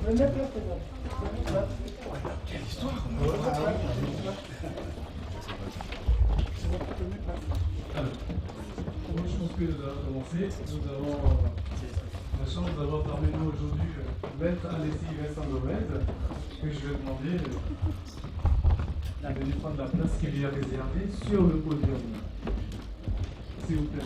Quelle histoire! Alors, je pense que nous allons commencer. Nous avons la chance d'avoir parmi nous aujourd'hui Maître Alessi Vincent Gomez, que je vais demander de prendre la place qui lui est réservée sur le podium. S'il vous plaît.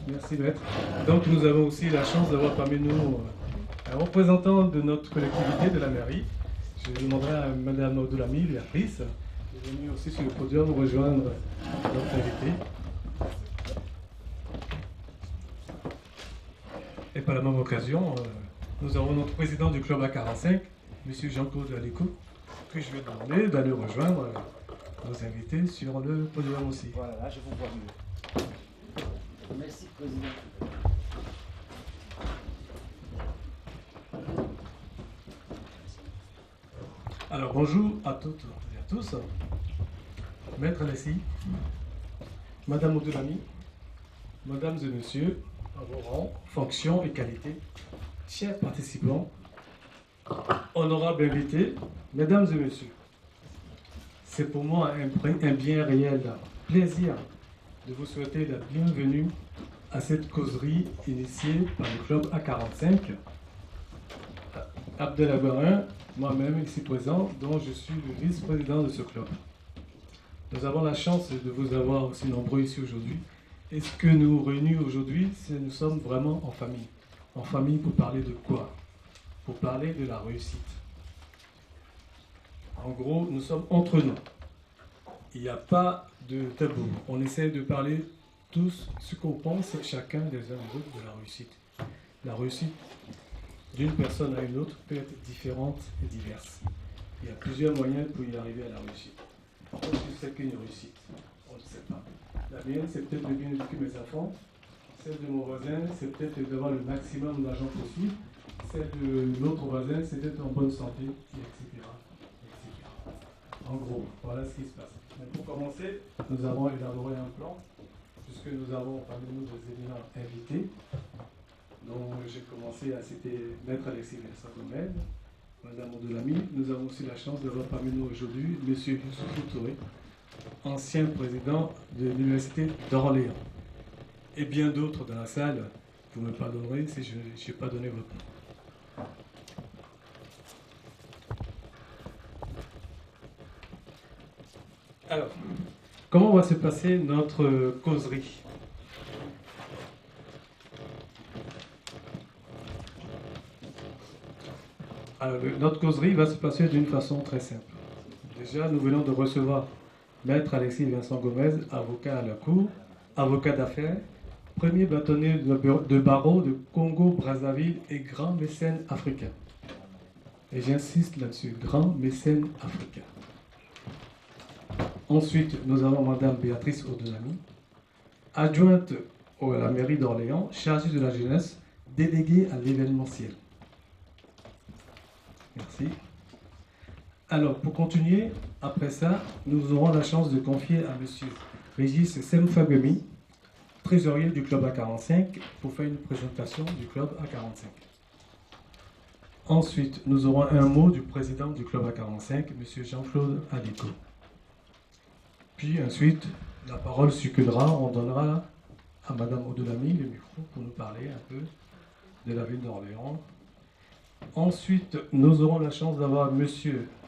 Merci Maître. Donc nous avons aussi la chance d'avoir parmi nous un représentant de notre collectivité, de la mairie. Je demanderai à Madame Odolami, Béatrice, de venir aussi sur le podium rejoindre notre invité. Et par la même occasion, nous avons notre président du club A45, M. Jean-Claude Aléco, que je vais demander d'aller rejoindre nos invités sur le podium aussi. Voilà, là je vous vois mieux. Merci, Président. Alors bonjour à toutes et à tous. Maître Alessi, Madame Odolami, Mesdames et Messieurs, à vos rangs, fonctions et qualités, chers participants, honorables invités, Mesdames et Messieurs, c'est pour moi un bien réel plaisir de vous souhaiter la bienvenue à cette causerie initiée par le club A45. Abdelabarin, moi-même ici présent, dont je suis le vice-président de ce club. Nous avons la chance de vous avoir aussi nombreux ici aujourd'hui. Et ce que nous réunit aujourd'hui, c'est que nous sommes vraiment en famille. En famille pour parler de quoi? Pour parler de la réussite. En gros, nous sommes entre nous. Il n'y a pas de tabou. On essaie de parler tous ce qu'on pense chacun des uns des autres de la réussite. La réussite d'une personne à une autre peut être différente et diverse. Il y a plusieurs moyens pour y arriver à la réussite. Qu'est-ce que c'est qu'une réussite? On ne sait pas. La mienne, c'est peut-être de bien éduquer mes enfants. Celle de mon voisin, c'est peut-être d'avoir le maximum d'argent possible. Celle de l'autre voisin, c'est d'être en bonne santé, etc. En gros, voilà ce qui se passe. Mais pour commencer, nous avons élaboré un plan, puisque nous avons parmi nous des éminents invités. Donc j'ai commencé à citer Maître Alessi Vincent Gomez, Madame Odolami. Nous avons aussi la chance d'avoir parmi nous aujourd'hui M. Youssoufou Touré, ancien président de l'Université d'Orléans. Et bien d'autres dans la salle, vous me pardonnerez si je n'ai pas donné votre nom. Alors, comment va se passer notre causerie? Alors, notre causerie va se passer d'une façon très simple. Déjà, nous venons de recevoir Maître Alessi Vincent Gomez, avocat à la Cour, avocat d'affaires, premier bâtonnier de barreau de Congo-Brazzaville et grand mécène africain. Et j'insiste là-dessus, grand mécène africain. Ensuite, nous avons Madame Béatrice Odolami, adjointe à la mairie d'Orléans, chargée de la jeunesse, déléguée à l'événementiel. Merci. Alors, pour continuer, après ça, nous aurons la chance de confier à M. Régis Semfagemi, trésorier du club A45, pour faire une présentation du club A45. Ensuite, nous aurons un mot du président du club A45, M. Jean-Claude Aléco. Puis ensuite, la parole circulera, on donnera à Mme Odolami le micro pour nous parler un peu de la ville d'Orléans. Ensuite, nous aurons la chance d'avoir M.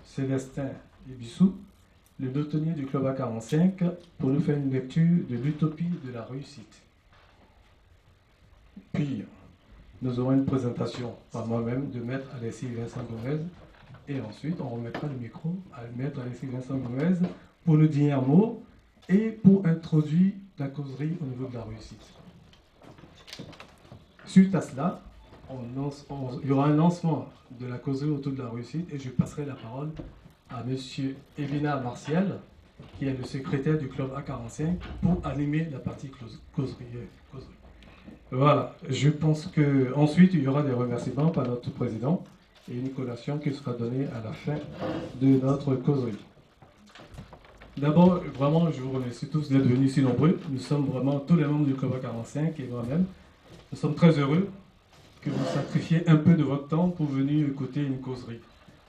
Célestin Ibissou, le bâtonnier du club A45, pour nous faire une lecture de l'utopie de la réussite. Puis, nous aurons une présentation par moi-même de Maître Alessi Vincent Gomez. Et ensuite, on remettra le micro à Maître Alessi Vincent Gomez pour nous dire un mot et pour introduire la causerie au niveau de la réussite. Suite à cela, il y aura un lancement de la causerie autour de la réussite et je passerai la parole à M. Evina Martial, qui est le secrétaire du club A45, pour animer la partie causerie. Voilà, je pense qu'ensuite il y aura des remerciements par notre président et une collation qui sera donnée à la fin de notre causerie. D'abord, vraiment, je vous remercie tous d'être venus si nombreux. Nous sommes vraiment tous les membres du Club 45 et moi-même. Nous sommes très heureux que vous sacrifiez un peu de votre temps pour venir écouter une causerie.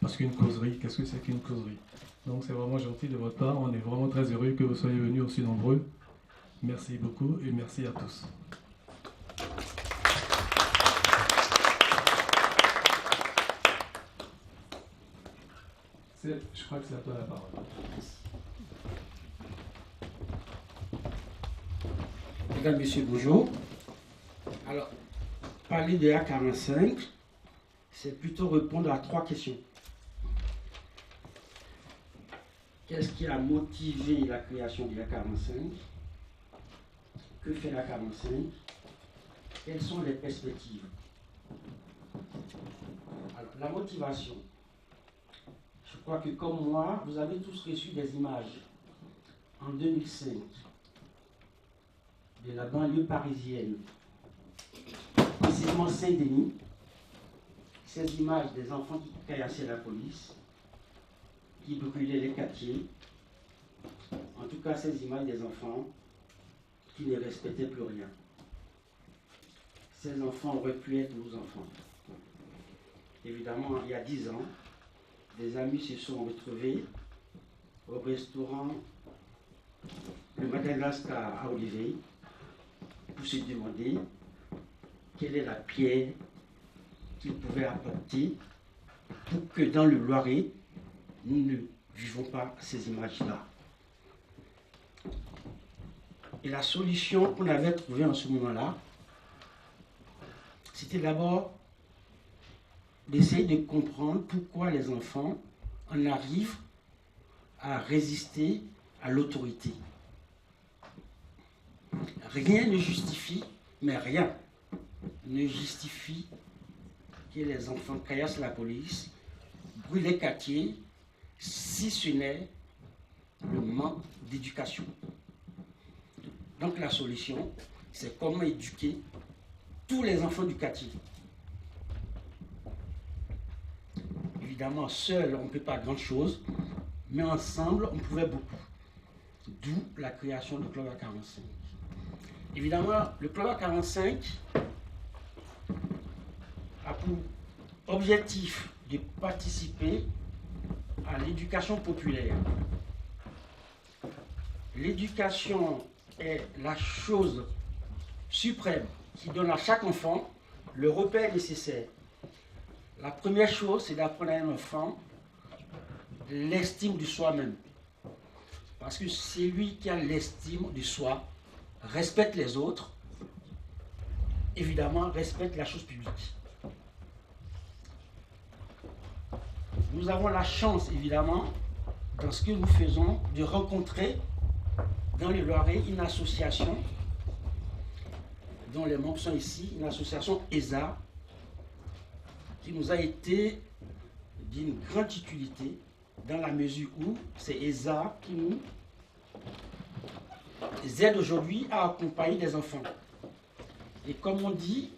Parce qu'une causerie, qu'est-ce que c'est qu'une causerie? Donc c'est vraiment gentil de votre part. On est vraiment très heureux que vous soyez venus aussi nombreux. Merci beaucoup et merci à tous. Je crois que c'est à toi la parole. Mesdames, Messieurs, bonjour. Alors, parler de A45, c'est plutôt répondre à 3 questions. Qu'est-ce qui a motivé la création de l'A45? Que fait l'A45? Quelles sont les perspectives? Alors, la motivation. Je crois que comme moi, vous avez tous reçu des images en 2005 de la banlieue parisienne, précisément Saint-Denis. Ces images des enfants qui caillassaient la police, qui brûlaient les quartiers. En tout cas, ces images des enfants qui ne respectaient plus rien. Ces enfants auraient pu être nos enfants. Évidemment, il y a 10 ans, des amis se sont retrouvés au restaurant le Madagascar à Olivier pour se demander quelle est la pierre qu'ils pouvaient apporter pour que dans le Loiret, nous ne vivons pas ces images-là. Et la solution qu'on avait trouvée en ce moment-là, c'était d'abord d'essayer de comprendre pourquoi les enfants en arrivent à résister à l'autorité. Rien ne justifie, mais rien ne justifie que les enfants caillassent la police, brûlent les quartiers, si ce n'est le manque d'éducation. Donc la solution, c'est comment éduquer tous les enfants du quartier. Évidemment, seul, on ne peut pas grand-chose, mais ensemble, on pouvait beaucoup. D'où la création du Club A45. Évidemment, le Club A45 a pour objectif de participer à l'éducation populaire. L'éducation est la chose suprême qui donne à chaque enfant le repère nécessaire. La première chose, c'est d'apprendre à un enfant l'estime de soi-même. Parce que c'est lui qui a l'estime de soi, respecte les autres, évidemment respecte la chose publique. Nous avons la chance, évidemment, dans ce que nous faisons, de rencontrer dans le Loiret une association dont les membres sont ici, une association ESA, qui nous a été d'une grande utilité dans la mesure où c'est ESA qui nous aide aujourd'hui à accompagner des enfants. Et comme on dit,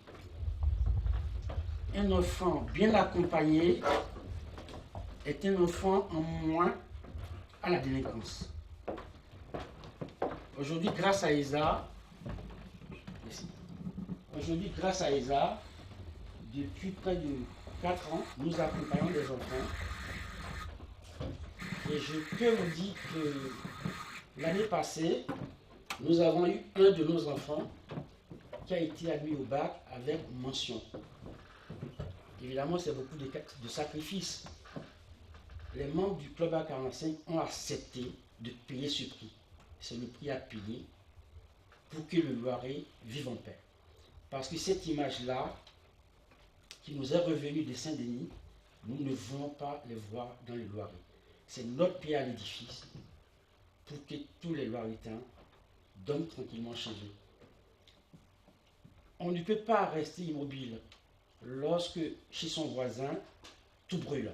un enfant bien accompagné est un enfant en moins à la délinquance. Aujourd'hui, grâce à ESA, depuis près de 4 ans, nous accompagnons les enfants. Et je peux vous dire que l'année passée, nous avons eu un de nos enfants qui a été admis au bac avec mention. Évidemment, c'est beaucoup de sacrifices. Les membres du Club A45 ont accepté de payer ce prix. C'est le prix à payer pour que le Loiret vive en paix. Parce que cette image-là, qui nous est revenue de Saint-Denis, nous ne voulons pas les voir dans le Loiret. C'est notre pierre à l'édifice pour que tous les Loiretains dorment tranquillement chez eux. On ne peut pas rester immobile lorsque chez son voisin, tout brûle.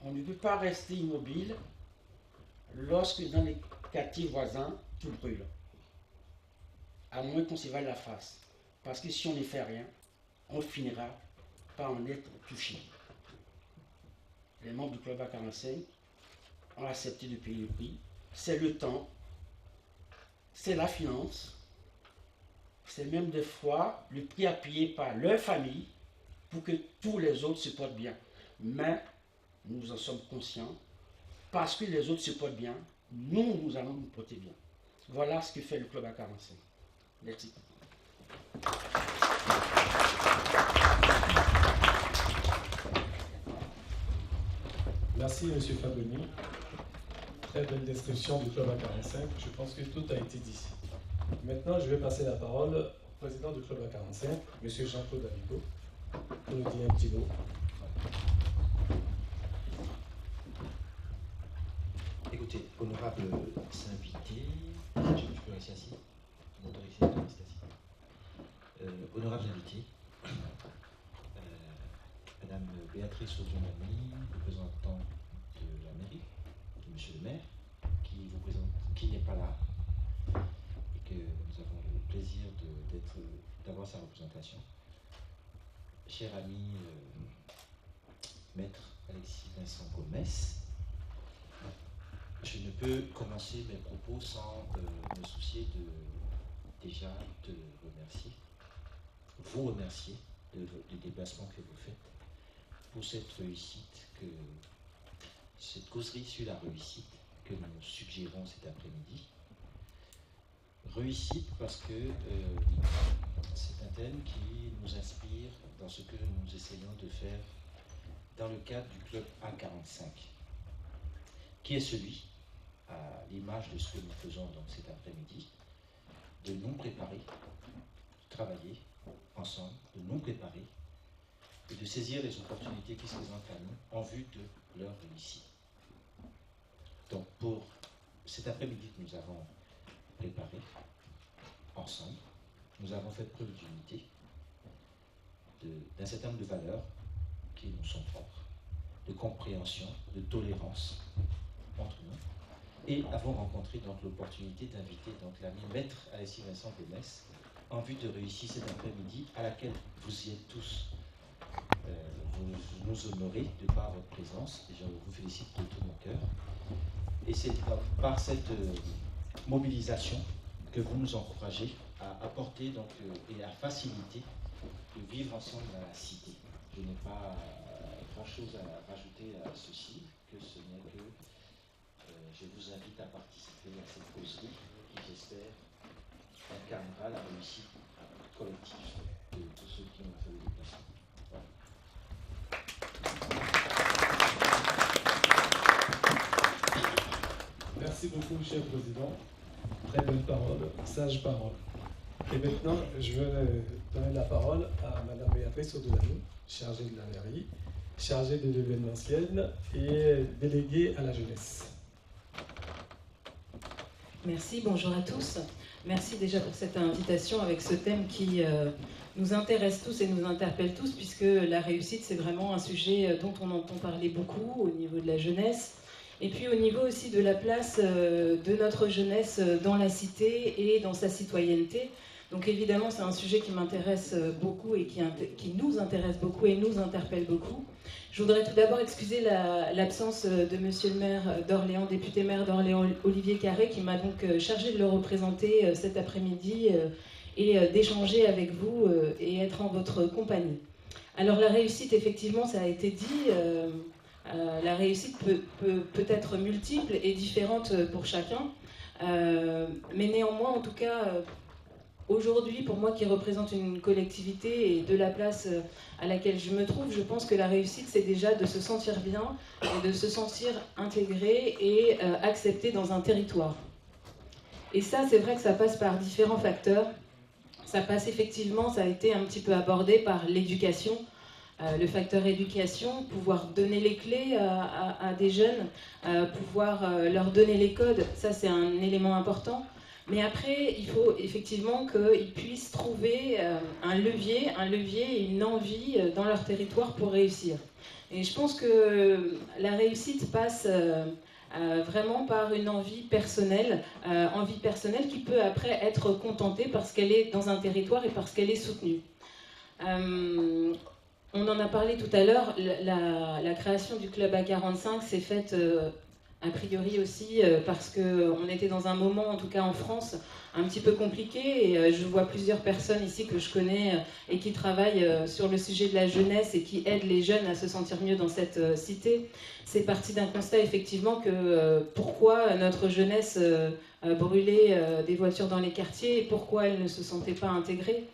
On ne peut pas rester immobile lorsque dans les quartiers voisins, tout brûle. À moins qu'on se vaille la face. Parce que si on ne fait rien, on finira par en être touché. Les membres du Club A45 ont accepté de payer le prix. C'est le temps, c'est la finance, c'est même des fois le prix à payer par leur famille pour que tous les autres se portent bien. Mais nous en sommes conscients, parce que les autres se portent bien, nous allons nous porter bien. Voilà ce que fait le club à 45. Merci. Merci, M. Faboni. Très belle description du club à 45. Je pense que tout a été dit. Maintenant, je vais passer la parole au président du club à 45, M. Jean-Claude Amico, pour nous dire un petit mot. Écoutez, honorables invités, je peux rester assis, vous m'autorisez à rester assis. Honorables invités, Madame Béatrice Odunami, représentante de la mairie, Monsieur le maire, qui n'est pas là, et que nous avons le plaisir d'avoir sa représentation. Cher ami, Maître Alexis Vincent Gomez, je ne peux commencer mes propos sans me soucier déjà de vous remercier du déplacement que vous faites pour cette réussite, cette causerie sur la réussite que nous suggérons cet après-midi. Réussite parce que c'est un thème qui nous inspire dans ce que nous essayons de faire dans le cadre du club A45, qui est celui, à l'image de ce que nous faisons donc cet après-midi, de nous préparer, de travailler ensemble, de nous préparer et de saisir les opportunités qui se présentent à nous en vue de leur réussite. Donc pour cet après-midi que nous avons préparé ensemble, nous avons fait preuve d'unité, d'un certain nombre de valeurs qui nous sont propres, de compréhension, de tolérance entre nous, et avons rencontré donc l'opportunité d'inviter donc l'ami Maître Alexis Vincent Gomez en vue de réussir cet après-midi à laquelle vous y êtes tous. Vous nous honorez de par votre présence et je vous félicite de tout mon cœur. Et c'est par cette mobilisation que vous nous encouragez à apporter donc, et à faciliter le vivre ensemble dans la cité. Je n'ai pas grand-chose à rajouter à ceci, que ce n'est que je vous invite à participer à cette causerie qui, j'espère, incarnera la réussite collective de tous ceux qui ont fait le déplacement. Voilà. Merci beaucoup, cher président. Très belle parole, sage parole. Et maintenant, je vais donner la parole à Madame Béatrice Odunami, chargée de la mairie, chargée de l'événementiel et déléguée à la jeunesse. Merci, bonjour à tous. Merci déjà pour cette invitation avec ce thème qui nous intéresse tous et nous interpelle tous, puisque la réussite, c'est vraiment un sujet dont on entend parler beaucoup au niveau de la jeunesse, et puis au niveau aussi de la place de notre jeunesse dans la cité et dans sa citoyenneté. Donc évidemment, c'est un sujet qui m'intéresse beaucoup et qui nous intéresse beaucoup et nous interpelle beaucoup. Je voudrais tout d'abord excuser l'absence de Monsieur le maire d'Orléans, député maire d'Orléans, Olivier Carré, qui m'a donc chargé de le représenter cet après-midi et d'échanger avec vous et être en votre compagnie. Alors la réussite, effectivement, ça a été dit, la réussite peut être multiple et différente pour chacun, mais néanmoins, en tout cas, aujourd'hui, pour moi qui représente une collectivité et de la place à laquelle je me trouve, je pense que la réussite, c'est déjà de se sentir bien et de se sentir intégré et accepté dans un territoire. Et ça, c'est vrai que ça passe par différents facteurs. Ça passe effectivement, ça a été un petit peu abordé par l'éducation, le facteur éducation, pouvoir donner les clés à des jeunes, pouvoir leur donner les codes, ça c'est un élément important. Mais après, il faut effectivement qu'ils puissent trouver un levier et une envie dans leur territoire pour réussir. Et je pense que la réussite passe vraiment par une envie personnelle qui peut après être contentée parce qu'elle est dans un territoire et parce qu'elle est soutenue. On en a parlé tout à l'heure, la création du club A45 s'est faite A priori aussi parce qu'on était dans un moment, en tout cas en France, un petit peu compliqué. Et je vois plusieurs personnes ici que je connais et qui travaillent sur le sujet de la jeunesse et qui aident les jeunes à se sentir mieux dans cette cité. C'est parti d'un constat effectivement que pourquoi notre jeunesse brûlait des voitures dans les quartiers et pourquoi elle ne se sentait pas intégrée.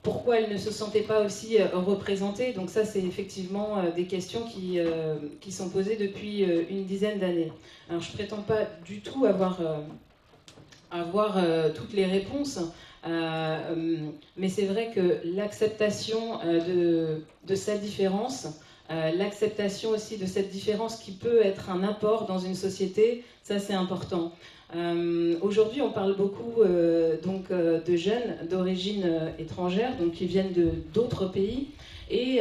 Pourquoi elle ne se sentait pas aussi représentée. Donc ça, c'est effectivement des questions qui sont posées depuis une dizaine d'années. Alors je ne prétends pas du tout avoir toutes les réponses, mais c'est vrai que l'acceptation de sa différence, l'acceptation aussi de cette différence qui peut être un apport dans une société, ça c'est important. Aujourd'hui, on parle beaucoup de jeunes d'origine étrangère, donc qui viennent d'autres pays, et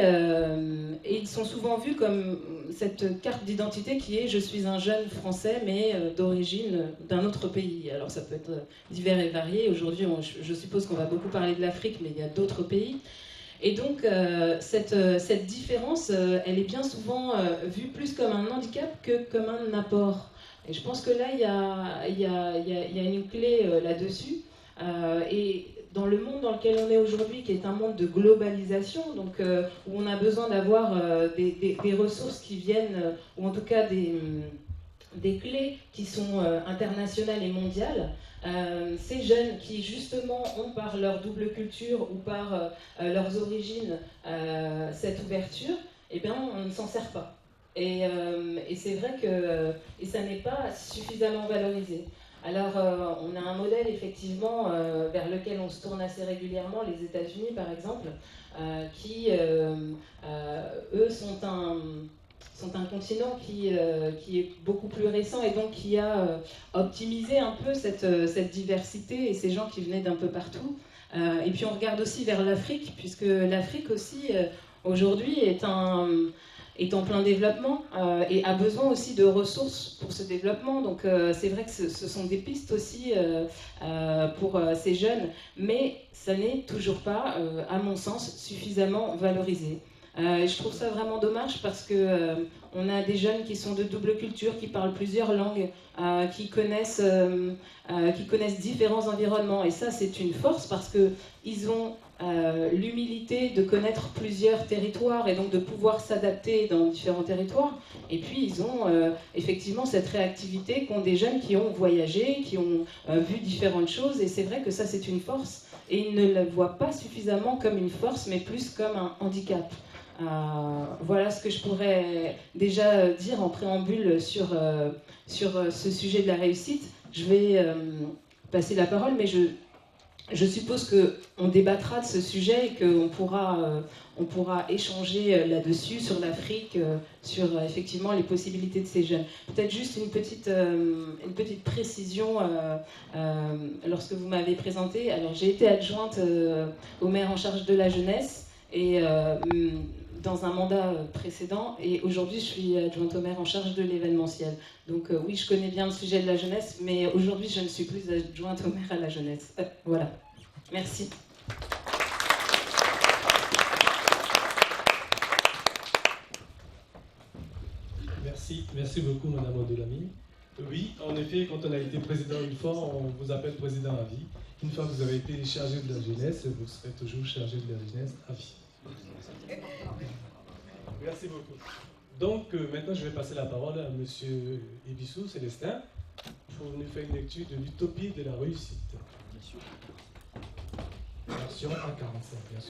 ils sont souvent vus comme cette carte d'identité qui est « je suis un jeune français, mais d'origine d'un autre pays ». Alors ça peut être divers et varié. Aujourd'hui, je suppose qu'on va beaucoup parler de l'Afrique, mais il y a d'autres pays. Et donc, cette différence, elle est bien souvent vue plus comme un handicap que comme un apport. Et je pense que là, il y a une clé là-dessus. Et dans le monde dans lequel on est aujourd'hui, qui est un monde de globalisation, donc, où on a besoin d'avoir des ressources qui viennent, ou en tout cas des clés qui sont internationales et mondiales, ces jeunes qui justement ont par leur double culture ou par leurs origines cette ouverture, eh bien on ne s'en sert pas. Et c'est vrai que ça n'est pas suffisamment valorisé. Alors on a un modèle effectivement vers lequel on se tourne assez régulièrement, les États-Unis par exemple, qui eux sont un continent qui est beaucoup plus récent et donc qui a optimisé un peu cette diversité et ces gens qui venaient d'un peu partout. Et puis on regarde aussi vers l'Afrique, puisque l'Afrique aussi aujourd'hui est en plein développement et a besoin aussi de ressources pour ce développement. Donc c'est vrai que ce sont des pistes aussi pour ces jeunes, mais ça n'est toujours pas, à mon sens, suffisamment valorisé. Je trouve ça vraiment dommage parce que on a des jeunes qui sont de double culture, qui parlent plusieurs langues, qui connaissent différents environnements. Et ça, c'est une force parce qu'ils ont l'humilité de connaître plusieurs territoires et donc de pouvoir s'adapter dans différents territoires. Et puis, ils ont effectivement cette réactivité qu'ont des jeunes qui ont voyagé, qui ont vu différentes choses. Et c'est vrai que ça, c'est une force. Et ils ne la voient pas suffisamment comme une force, mais plus comme un handicap. Voilà ce que je pourrais déjà dire en préambule sur ce sujet de la réussite. Je vais passer la parole, mais je suppose qu'on débattra de ce sujet et qu'on pourra échanger là-dessus, sur l'Afrique, sur effectivement les possibilités de ces jeunes. Peut-être juste une petite précision lorsque vous m'avez présenté. Alors j'ai été adjointe au maire en charge de la jeunesse et dans un mandat précédent, et aujourd'hui je suis adjointe au maire en charge de l'événementiel. Donc oui, je connais bien le sujet de la jeunesse, mais aujourd'hui je ne suis plus adjointe au maire à la jeunesse. Voilà. Merci. Merci beaucoup Madame Odolami. Oui, en effet, quand on a été président une fois, on vous appelle président à vie. Une fois que vous avez été chargé de la jeunesse, vous serez toujours chargé de la jeunesse à vie. Merci beaucoup. Donc maintenant je vais passer la parole à Monsieur Ebissou Célestin pour nous faire une lecture de l'utopie de la réussite. Version A45, bien sûr.